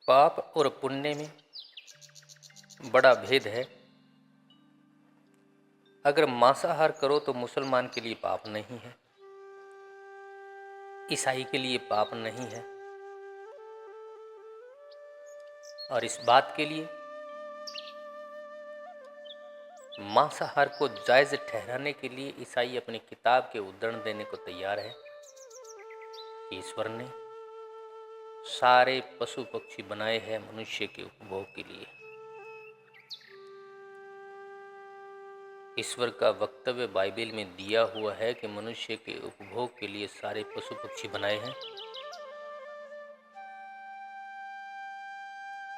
पाप और पुण्य में बड़ा भेद है। अगर मांसाहार करो तो मुसलमान के लिए पाप नहीं है, ईसाई के लिए पाप नहीं है। और इस बात के लिए मांसाहार को जायज ठहराने के लिए ईसाई अपनी किताब के उद्धरण देने को तैयार है कि ईश्वर ने सारे पशु पक्षी बनाए हैं मनुष्य के उपभोग के लिए। ईश्वर का वक्तव्य बाइबल में दिया हुआ है कि मनुष्य के उपभोग के लिए सारे पशु पक्षी बनाए हैं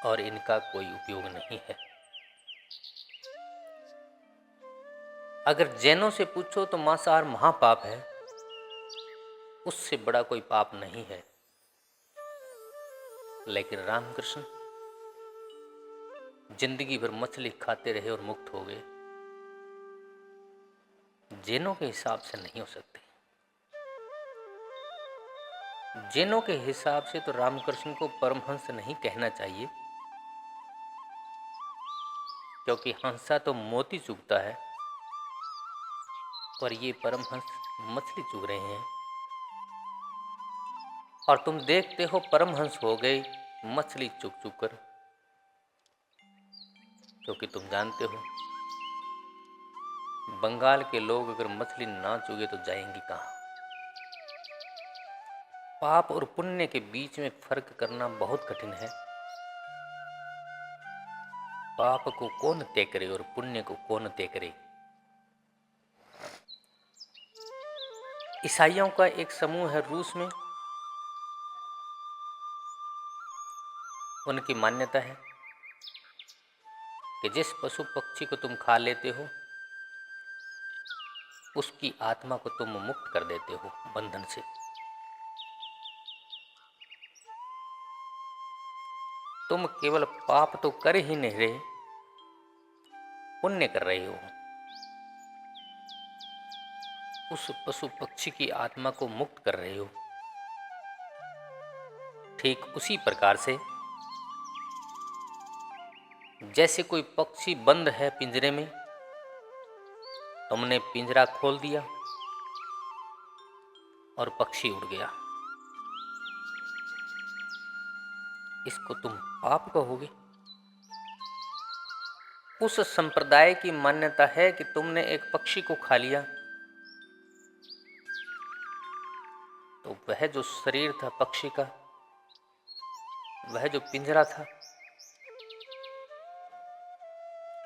और इनका कोई उपयोग नहीं है। अगर जैनों से पूछो तो मांसाहार महापाप है, उससे बड़ा कोई पाप नहीं है। लेकिन रामकृष्ण जिंदगी भर मछली खाते रहे और मुक्त हो गए। जैनों के हिसाब से नहीं हो सकते। जैनों के हिसाब से तो रामकृष्ण को परमहंस नहीं कहना चाहिए, क्योंकि हंसा तो मोती चुगता है और ये परमहंस मछली चुग रहे हैं। और तुम देखते हो परमहंस हो गए मछली चुग चुग कर, क्योंकि तुम जानते हो बंगाल के लोग अगर मछली ना चुगे तो जाएंगे कहाँ। पाप और पुण्य के बीच में फर्क करना बहुत कठिन है। पाप को कौन तय करे और पुण्य को कौन तय करे। ईसाइयों का एक समूह है रूस में, उनकी मान्यता है कि जिस पशु पक्षी को तुम खा लेते हो उसकी आत्मा को तुम मुक्त कर देते हो बंधन से। तुम केवल पाप तो कर ही नहीं रहे, पुण्य कर रहे हो। उस पशु पक्षी की आत्मा को मुक्त कर रहे हो। ठीक उसी प्रकार से जैसे कोई पक्षी बंद है पिंजरे में, तुमने पिंजरा खोल दिया और पक्षी उड़ गया, इसको तुम पाप कहोगे। उस संप्रदाय की मान्यता है कि तुमने एक पक्षी को खा लिया तो वह जो शरीर था पक्षी का, वह जो पिंजरा था,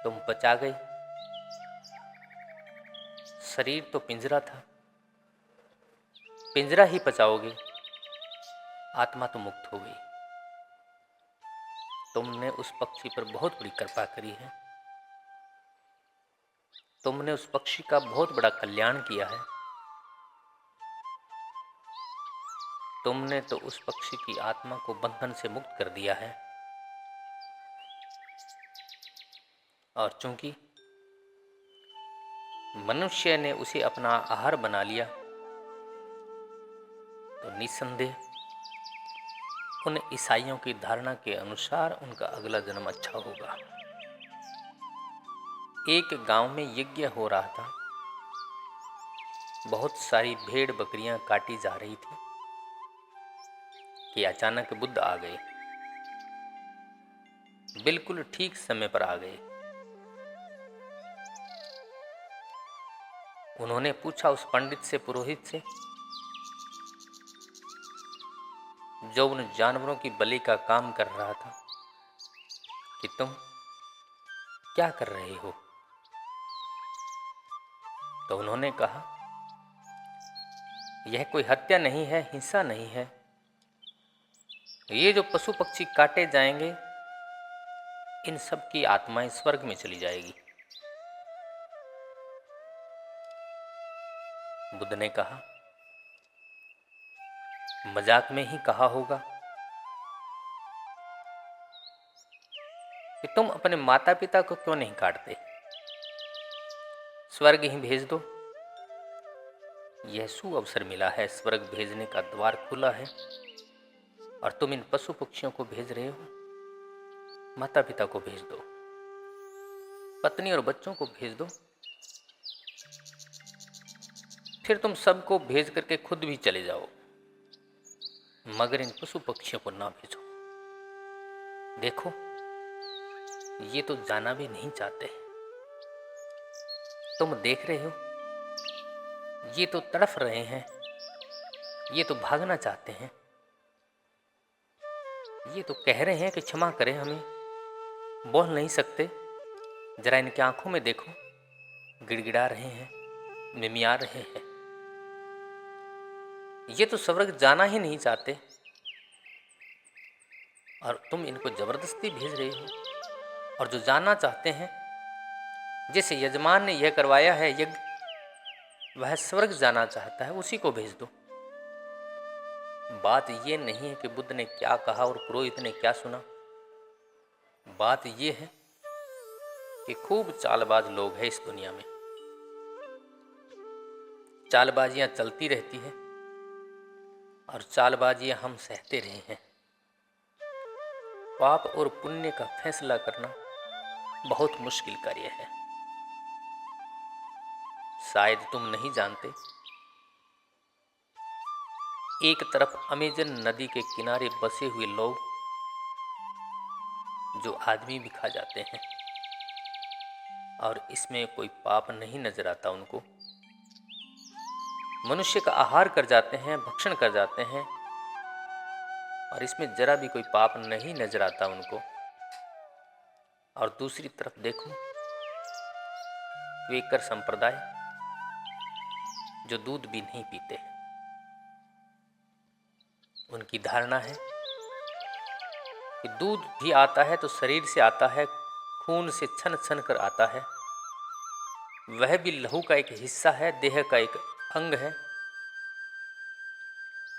तुम पचा गई। शरीर तो पिंजरा था, पिंजरा ही पचाओगे, आत्मा तो मुक्त हो गई। तुमने उस पक्षी पर बहुत बड़ी कृपा करी है, तुमने उस पक्षी का बहुत बड़ा कल्याण किया है। तुमने तो उस पक्षी की आत्मा को बंधन से मुक्त कर दिया है। और चूंकि मनुष्य ने उसे अपना आहार बना लिया तो निस्संदेह उन ईसाइयों की धारणा के अनुसार उनका अगला जन्म अच्छा होगा। एक गांव में यज्ञ हो रहा था, बहुत सारी भेड़ बकरियां काटी जा रही थी कि अचानक बुद्ध आ गए। बिल्कुल ठीक समय पर आ गए। उन्होंने पूछा उस पंडित से, पुरोहित से, जो उन जानवरों की बलि का काम कर रहा था, कि तुम क्या कर रहे हो। तो उन्होंने कहा यह कोई हत्या नहीं है, हिंसा नहीं है, ये जो पशु पक्षी काटे जाएंगे इन सब की आत्माएं स्वर्ग में चली जाएगी। बुद्ध ने कहा मजाक में ही कहा होगा कि तुम अपने माता पिता को क्यों नहीं काटते, स्वर्ग ही भेज दो। यह सुअवसर मिला है, स्वर्ग भेजने का द्वार खुला है और तुम इन पशु पक्षियों को भेज रहे हो। माता पिता को भेज दो, पत्नी और बच्चों को भेज दो, फिर तुम सबको भेज करके खुद भी चले जाओ, मगर इन पशु पक्षियों को ना भेजो। देखो, ये तो जाना भी नहीं चाहते। तुम देख रहे हो, ये तो तड़फ रहे हैं, ये तो भागना चाहते हैं, ये तो कह रहे हैं कि क्षमा करें हमें, बोल नहीं सकते। जरा इनकी आंखों में देखो, गिड़गिड़ा रहे हैं, मिमिया रहे हैं। ये तो स्वर्ग जाना ही नहीं चाहते और तुम इनको जबरदस्ती भेज रही हो। और जो जाना चाहते हैं, जिस यजमान ने यह करवाया है यज्ञ, वह स्वर्ग जाना चाहता है, उसी को भेज दो। बात ये नहीं है कि बुद्ध ने क्या कहा और पुरोहित ने क्या सुना। बात ये है कि खूब चालबाज लोग हैं इस दुनिया में। चालबाजियां चलती रहती है और चालबाजियां हम सहते रहे हैं। पाप और पुण्य का फैसला करना बहुत मुश्किल कार्य है। शायद तुम नहीं जानते, एक तरफ अमेजन नदी के किनारे बसे हुए लोग जो आदमी भी खा जाते हैं और इसमें कोई पाप नहीं नजर आता उनको, मनुष्य का आहार कर जाते हैं, भक्षण कर जाते हैं और इसमें जरा भी कोई पाप नहीं नजर आता उनको। और दूसरी तरफ देखो, क्वेकर संप्रदाय जो दूध भी नहीं पीते, उनकी धारणा है कि दूध भी आता है तो शरीर से आता है, खून से छन छन कर आता है, वह भी लहू का एक हिस्सा है, देह का एक अंग है।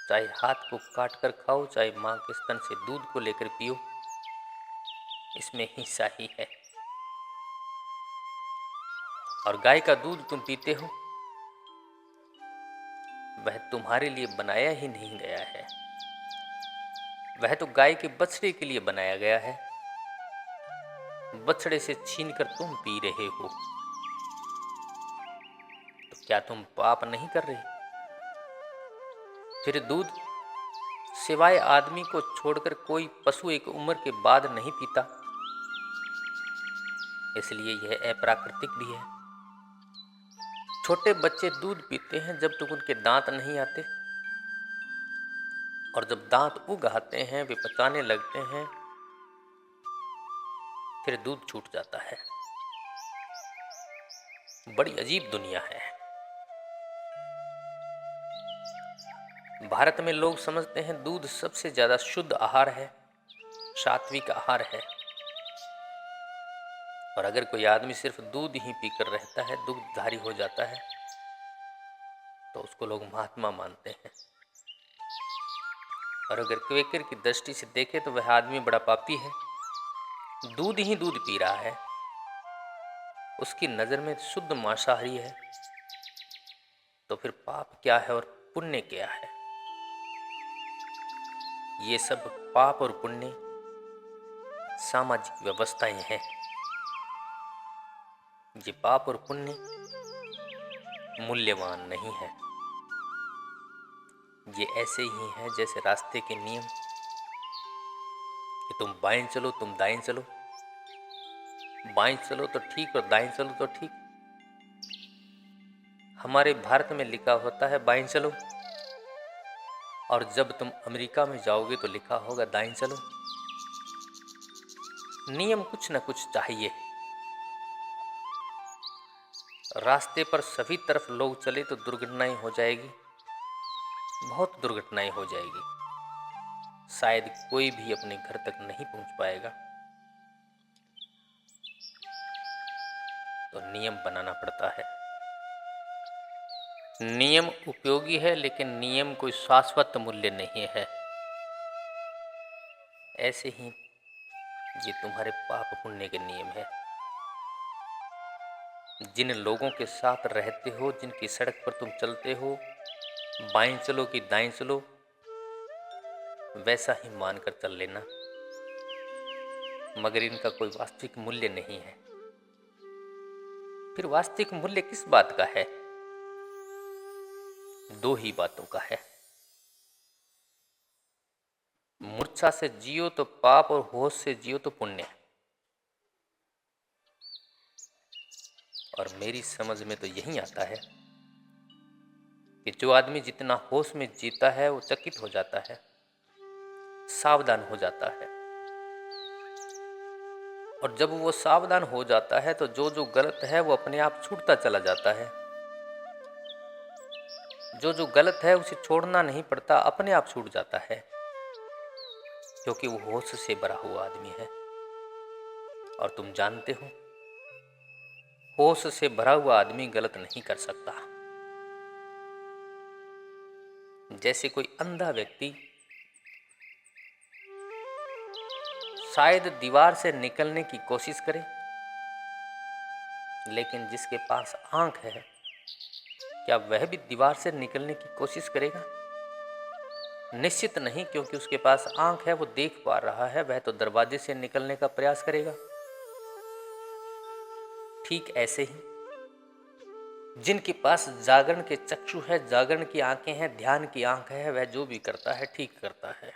चाहे हाथ को काट कर खाओ, चाहे माँ के स्तन से दूध को लेकर पियो, इसमें हिस्सा ही है। और गाय का दूध तुम पीते हो, वह तुम्हारे लिए बनाया ही नहीं गया है, वह तो गाय के बछड़े के लिए बनाया गया है। बछड़े से छीनकर तुम पी रहे हो, तो क्या तुम पाप नहीं कर रहे? फिर दूध सिवाय आदमी को छोड़कर कोई पशु एक उम्र के बाद नहीं पीता, इसलिए यह अप्राकृतिक भी है। छोटे बच्चे दूध पीते हैं जब तक उनके दांत नहीं आते, और जब दांत उग आते हैं, वे पचाने लगते हैं, फिर दूध छूट जाता है। बड़ी अजीब दुनिया है। भारत में लोग समझते हैं दूध सबसे ज्यादा शुद्ध आहार है, सात्विक आहार है, और अगर कोई आदमी सिर्फ दूध ही पीकर रहता है, दूधधारी हो जाता है, तो उसको लोग महात्मा मानते हैं। और अगर क्वेकर की दृष्टि से देखे तो वह आदमी बड़ा पापी है, दूध ही दूध पी रहा है, उसकी नजर में शुद्ध मांसाहारी है, तो फिर पाप क्या है और पुण्य क्या है? ये सब पाप और पुण्य सामाजिक व्यवस्थाएं हैं। ये पाप और पुण्य मूल्यवान नहीं है। ये ऐसे ही है जैसे रास्ते के नियम कि तुम बाएं चलो, तुम दाएं चलो, बाएं चलो तो ठीक और दाएं चलो तो ठीक। हमारे भारत में लिखा होता है बाएं चलो, और जब तुम अमेरिका में जाओगे तो लिखा होगा दाएं चलो। नियम कुछ न कुछ चाहिए। रास्ते पर सभी तरफ लोग चले तो दुर्घटनाएं हो जाएगी, बहुत दुर्घटनाएं हो जाएगी, शायद कोई भी अपने घर तक नहीं पहुंच पाएगा। तो नियम बनाना पड़ता है। नियम उपयोगी है, लेकिन नियम कोई शाश्वत मूल्य नहीं है। ऐसे ही ये तुम्हारे पाप पुण्य के नियम है। जिन लोगों के साथ रहते हो, जिनकी सड़क पर तुम चलते हो, बाएं चलो कि दाएं चलो, वैसा ही मानकर चल लेना। मगर इनका कोई वास्तविक मूल्य नहीं है। फिर वास्तविक मूल्य किस बात का है? दो ही बातों का है। मूर्छा से जियो तो पाप और होश से जियो तो पुण्य। और मेरी समझ में तो यही आता है कि जो आदमी जितना होश में जीता है वो चकित हो जाता है, सावधान हो जाता है। और जब वो सावधान हो जाता है तो जो जो गलत है वो अपने आप छूटता चला जाता है। जो जो गलत है उसे छोड़ना नहीं पड़ता, अपने आप छूट जाता है, क्योंकि वो होश से भरा हुआ आदमी है। और तुम जानते हो, होश से भरा हुआ आदमी गलत नहीं कर सकता। जैसे कोई अंधा व्यक्ति शायद दीवार से निकलने की कोशिश करे, लेकिन जिसके पास आंख है, क्या वह भी दीवार से निकलने की कोशिश करेगा? निश्चित नहीं, क्योंकि उसके पास आंख है, वो देख पा रहा है, वह तो दरवाजे से निकलने का प्रयास करेगा। ठीक ऐसे ही जिनके पास जागरण के चक्षु है, जागरण की आंखें हैं, ध्यान की आंख है, वह जो भी करता है ठीक करता है।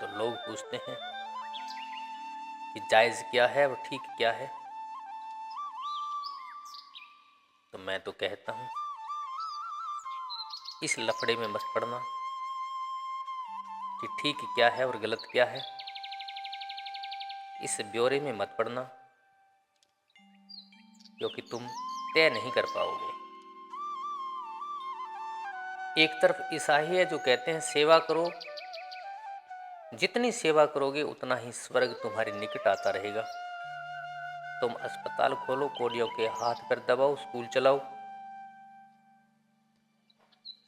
तो लोग पूछते हैं कि जायज क्या है और ठीक क्या है, तो मैं तो कहता हूं इस लफड़े में मत पड़ना कि ठीक क्या है और गलत क्या है। इस ब्यौरे में मत पड़ना, क्योंकि तुम तय नहीं कर पाओगे। एक तरफ ईसाई है जो कहते हैं सेवा करो, जितनी सेवा करोगे उतना ही स्वर्ग तुम्हारे निकट आता रहेगा। तुम अस्पताल खोलो, कोड़ियों के हाथ पर दबाओ, स्कूल चलाओ,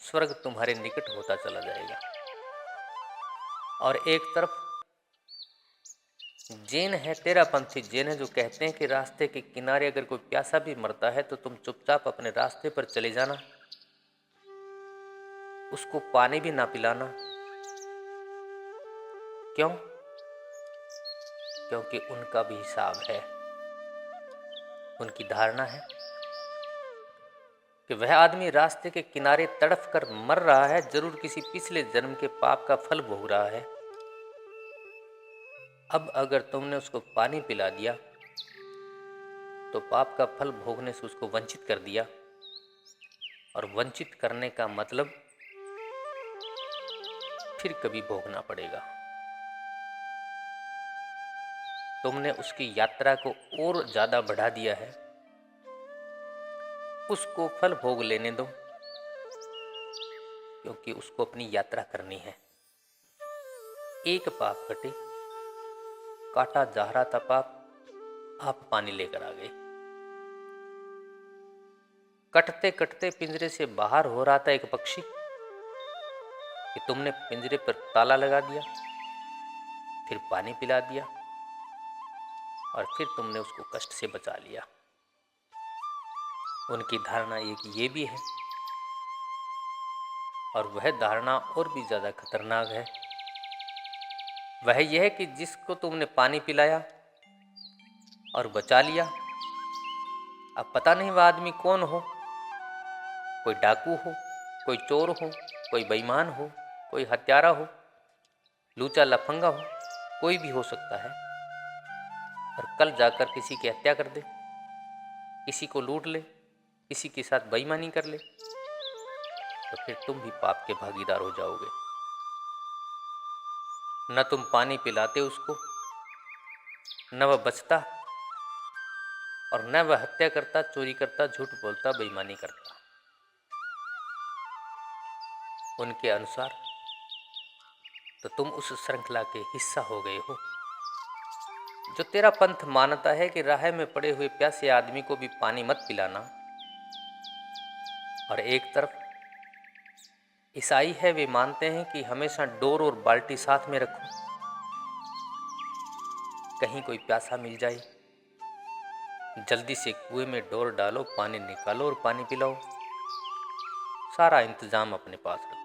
स्वर्ग तुम्हारे निकट होता चला जाएगा। और एक तरफ जैन है, तेरापंथी जैन है, जो कहते हैं कि रास्ते के किनारे अगर कोई प्यासा भी मरता है तो तुम चुपचाप अपने रास्ते पर चले जाना, उसको पानी भी ना पिलाना। क्यों? क्योंकि उनका भी हिसाब है। उनकी धारणा है कि वह आदमी रास्ते के किनारे तड़फ कर मर रहा है, जरूर किसी पिछले जन्म के पाप का फल भोग रहा है। अब अगर तुमने उसको पानी पिला दिया तो पाप का फल भोगने से उसको वंचित कर दिया, और वंचित करने का मतलब फिर कभी भोगना पड़ेगा। तुमने उसकी यात्रा को और ज्यादा बढ़ा दिया है, उसको फल भोग लेने दो, क्योंकि उसको अपनी यात्रा करनी है। एक पाप कटे, काटा जा रहा था पाप, आप पानी लेकर आ गए। कटते कटते पिंजरे से बाहर हो रहा था एक पक्षी, कि तुमने पिंजरे पर ताला लगा दिया, फिर पानी पिला दिया, और फिर तुमने उसको कष्ट से बचा लिया। उनकी धारणा एक ये भी है, और वह धारणा और भी ज्यादा खतरनाक है। वह यह है कि जिसको तुमने पानी पिलाया और बचा लिया, अब पता नहीं वह आदमी कौन हो, कोई डाकू हो, कोई चोर हो, कोई बेईमान हो, कोई हत्यारा हो, लूचा लफंगा हो, कोई भी हो सकता है। और कल जाकर किसी की हत्या कर दे, किसी को लूट ले, किसी के साथ बेईमानी कर ले, तो फिर तुम भी पाप के भागीदार हो जाओगे। न तुम पानी पिलाते उसको, न वह बचता, और न वह हत्या करता, चोरी करता, झूठ बोलता, बेईमानी करता। उनके अनुसार तो तुम उस श्रृंखला के हिस्सा हो गए हो। जो तेरा पंथ मानता है कि राह में पड़े हुए प्यासे आदमी को भी पानी मत पिलाना, और एक तरफ ईसाई है, वे मानते हैं कि हमेशा डोर और बाल्टी साथ में रखो, कहीं कोई प्यासा मिल जाए, जल्दी से कुएं में डोर डालो, पानी निकालो और पानी पिलाओ, सारा इंतजाम अपने पास रखो।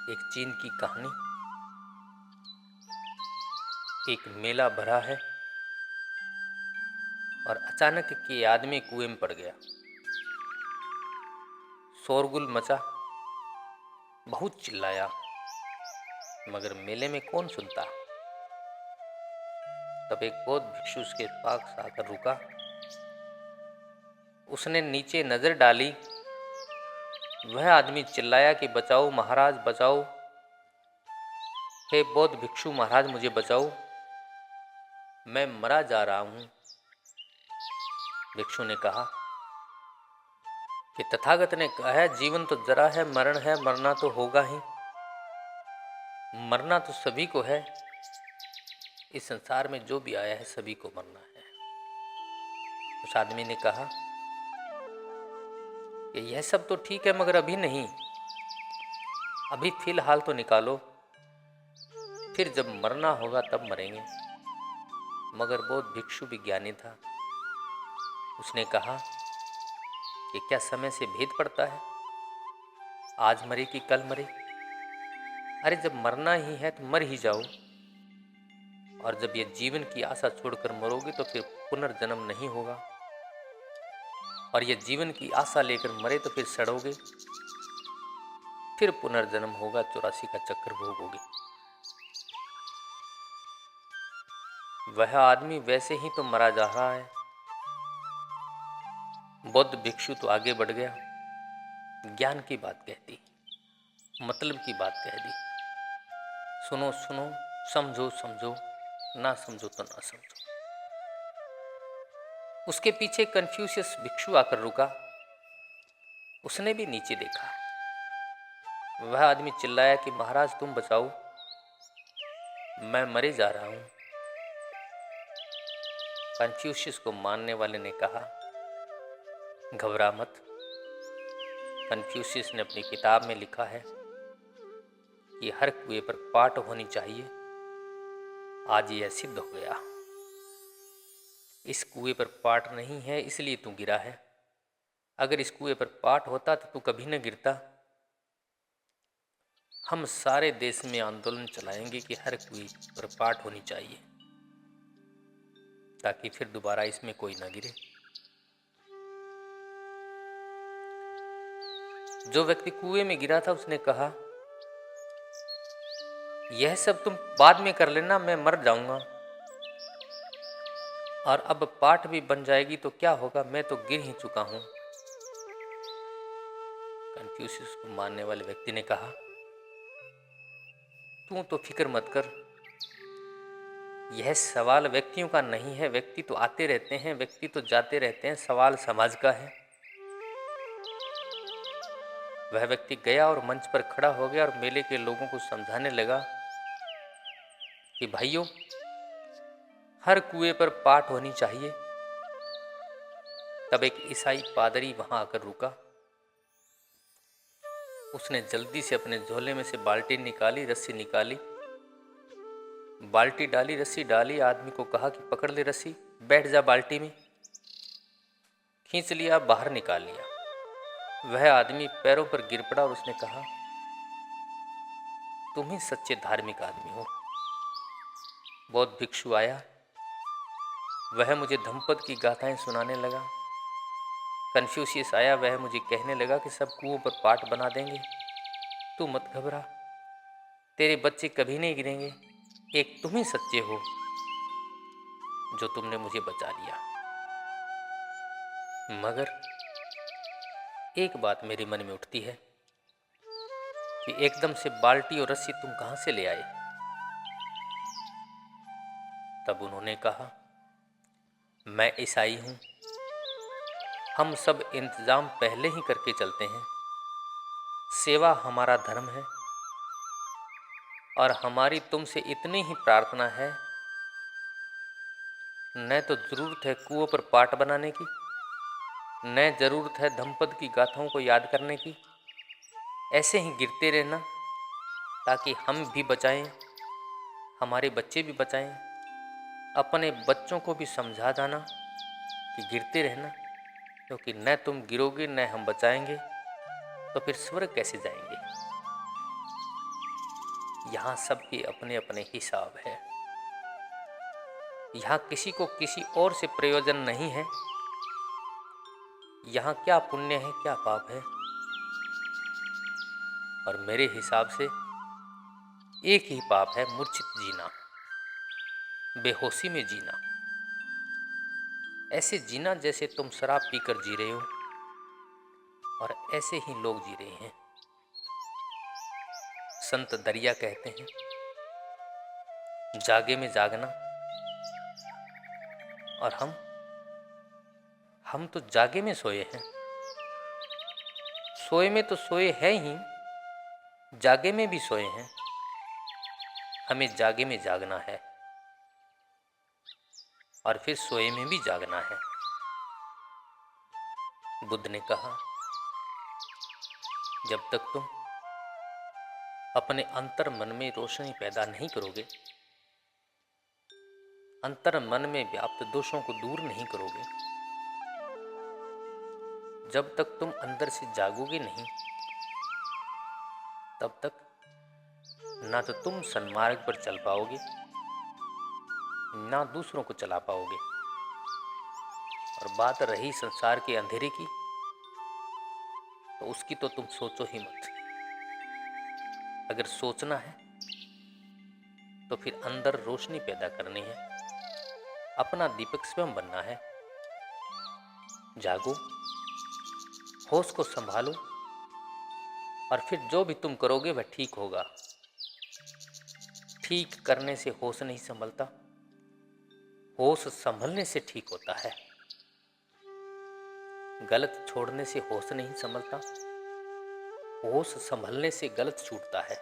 एक चीन की कहानी। एक मेला भरा है और अचानक के आदमी कुएं में पड़ गया। शोरगुल मचा, बहुत चिल्लाया, मगर मेले में कौन सुनता। तब एक बौद्ध भिक्षु उसके पास आकर रुका। उसने नीचे नजर डाली। वह आदमी चिल्लाया कि बचाओ महाराज बचाओ, हे बौद्ध भिक्षु महाराज मुझे बचाओ, मैं मरा जा रहा हूं। भिक्षु ने कहा कि तथागत ने कहा है जीवन तो जरा है, मरण है, मरना तो होगा ही। मरना तो सभी को है, इस संसार में जो भी आया है सभी को मरना है। उस आदमी ने कहा कि यह सब तो ठीक है मगर अभी नहीं, अभी फिलहाल तो निकालो, फिर जब मरना होगा तब मरेंगे। मगर बौद्ध भिक्षु भी ज्ञानी था। उसने कहा कि क्या समय से भेद पड़ता है, आज मरे कि कल मरे। अरे जब मरना ही है तो मर ही जाओ, और जब ये जीवन की आशा छोड़कर मरोगे तो फिर पुनर्जन्म नहीं होगा, और ये जीवन की आशा लेकर मरे तो फिर सड़ोगे, फिर पुनर्जन्म होगा, 84 का चक्कर भोगोगे। वह आदमी वैसे ही तो मरा जा रहा है। बौद्ध भिक्षु तो आगे बढ़ गया, ज्ञान की बात कह दी, मतलब की बात कह दी। सुनो सुनो, समझो समझो, ना समझो तो ना समझो। उसके पीछे कन्फ्यूशियस भिक्षु आकर रुका। उसने भी नीचे देखा। वह आदमी चिल्लाया कि महाराज तुम बचाओ, मैं मरे जा रहा हूं। कन्फ्यूशियस को मानने वाले ने कहा घबरा मत। कन्फ्यूशियस ने अपनी किताब में लिखा है कि हर कुएं पर पाट होनी चाहिए। आज यह सिद्ध हो गया। इस कुएं पर पाट नहीं है इसलिए तू गिरा है। अगर इस कुएं पर पाट होता तो तू कभी न गिरता। हम सारे देश में आंदोलन चलाएंगे कि हर कुएं पर पाट होनी चाहिए, ताकि फिर दोबारा इसमें कोई न गिरे। जो व्यक्ति कुएं में गिरा था उसने कहा यह सब तुम बाद में कर लेना, मैं मर जाऊंगा, और अब पाठ भी बन जाएगी तो क्या होगा, मैं तो गिर ही चुका हूं। कन्फ्यूशियस को मानने वाले व्यक्ति ने कहा तू तो फिक्र मत कर, यह सवाल व्यक्तियों का नहीं है। व्यक्ति तो आते रहते हैं, व्यक्ति तो जाते रहते हैं, सवाल समाज का है। वह व्यक्ति गया और मंच पर खड़ा हो गया और मेले के लोगों को समझाने लगा कि भाइयों, हर कुएं पर पाट होनी चाहिए। तब एक ईसाई पादरी वहां आकर रुका। उसने जल्दी से अपने झोले में से बाल्टी निकाली, रस्सी निकाली, बाल्टी डाली, रस्सी डाली, आदमी को कहा कि पकड़ ले रस्सी, बैठ जा बाल्टी में। खींच लिया, बाहर निकाल लिया। वह आदमी पैरों पर गिर पड़ा और उसने कहा तुम ही सच्चे धार्मिक आदमी हो। बौद्ध भिक्षु आया, वह मुझे धम्पद की गाथाएं सुनाने लगा। कन्फ्यूशियस आया, वह मुझे कहने लगा कि सब कुओं पर पाट बना देंगे, तू मत घबरा, तेरे बच्चे कभी नहीं गिरेंगे, एक तुम ही सच्चे हो जो तुमने मुझे बचा लिया। मगर एक बात मेरे मन में उठती है कि एकदम से बाल्टी और रस्सी तुम कहां से ले आए। तब उन्होंने कहा मैं ईसाई हूं, हम सब इंतजाम पहले ही करके चलते हैं, सेवा हमारा धर्म है, और हमारी तुमसे इतनी ही प्रार्थना है, न तो जरूरत है कुओं पर पाट बनाने की, न जरूरत है धम्पद की गाथाओं को याद करने की। ऐसे ही गिरते रहना ताकि हम भी बचाएं, हमारे बच्चे भी बचाएं। अपने बच्चों को भी समझा जाना कि गिरते रहना, क्योंकि न तुम गिरोगे न हम बचाएंगे, तो फिर स्वर्ग कैसे जाएंगे। यहाँ सबके अपने अपने हिसाब है। यहाँ किसी को किसी और से प्रयोजन नहीं है। यहाँ क्या पुण्य है क्या पाप है। और मेरे हिसाब से एक ही पाप है, मूर्छित जीना, बेहोशी में जीना। ऐसे जीना जैसे तुम शराब पीकर जी रहे हो और ऐसे ही लोग जी रहे हैं। संत दरिया कहते हैं, जागे में जागना। और हम तो जागे में सोए हैं। सोए में तो सोए हैं ही, जागे में भी सोए हैं। हमें जागे में जागना है और फिर सोए में भी जागना है। बुद्ध ने कहा, जब तक तुम अपने अंतर मन में रोशनी पैदा नहीं करोगे, अंतर मन में व्याप्त दोषों को दूर नहीं करोगे, जब तक तुम अंदर से जागोगे नहीं, तब तक ना तो तुम सन्मार्ग पर चल पाओगे, ना दूसरों को चला पाओगे। और बात रही संसार के अंधेरे की, तो उसकी तो तुम सोचो ही मत। अगर सोचना है तो फिर अंदर रोशनी पैदा करनी है, अपना दीपक स्वयं बनना है। जागो, होश को संभालो और फिर जो भी तुम करोगे वह ठीक होगा। ठीक करने से होश नहीं संभलता, होश संभलने से ठीक होता है। गलत छोड़ने से होश नहीं संभलता, होश संभलने से गलत छूटता है।